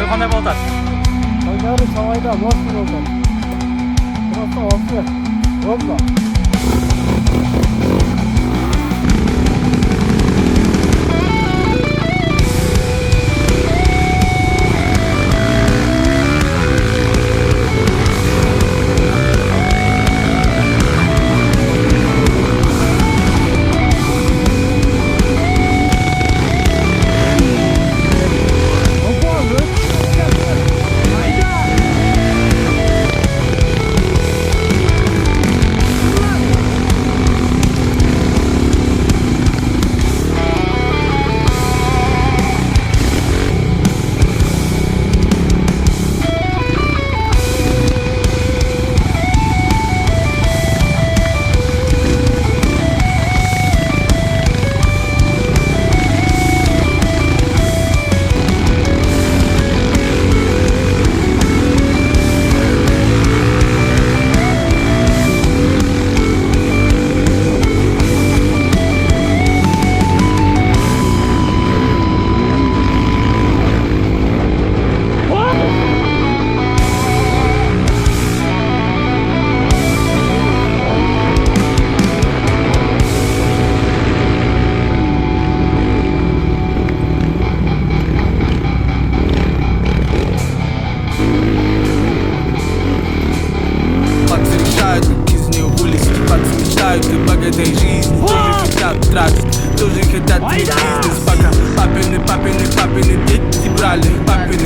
Qanday bo'ldi? Qanday savoyda boshqa bo'ldi. Просто ofsi. Bo'ldi. Ты богатой жизни, тоже хотят тратить, тоже хотят иметь бизнес. Пока папины дети брали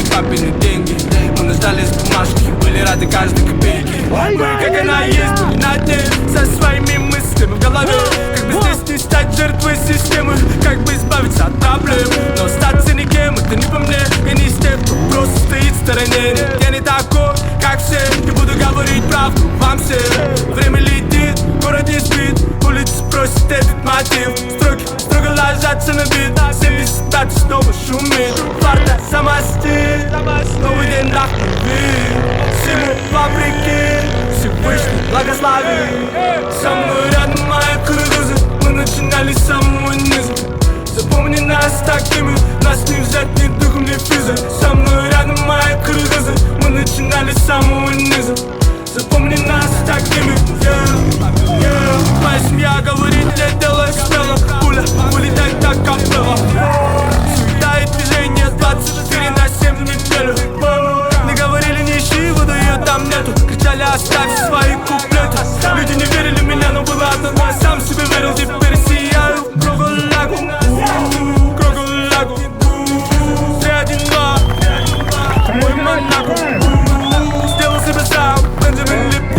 папины деньги. Мы нуждались в бумажке, были рады каждой копейке. Мы, как она есть, были на дне со своими мыслями в голове. Как бы здесь не стать жертвой системы, как бы избавиться от проблем. Но остаться никем, это не по мне. Я не из тех, кто просто стоит в стороне. Нет, я не такой, как все, и буду говорить правду вам всем. Время летит, город не спит, улица просит этот мотив. Строки строго ложатся на бит, 75 снова шумит. Фарта сама стиль, новый день нахуй. Всему вопреки, Всевышний благослови. Со мной рядом мои кыргызы, мы начинали с самого низа. Запомни нас такими, нас не взять ни духом, ни физой. Со мной рядом мои кыргызы, мы начинали с самого низа. Запомни нас такими, Моя семья говорит, я делаю смело. Пуля улетает так, как было. Суета и движение 24/7 в неделю. Не говорили, не ищи, воду ее там нету. Кричали, оставь свои куплеты. Люди не верили в меня, но было одно, я сам себе верил. Теперь сияю в кругу-лагу, кругу-лагу. 3-1-2, мой Монако. Сделал себе сам, Бенджамин Лип.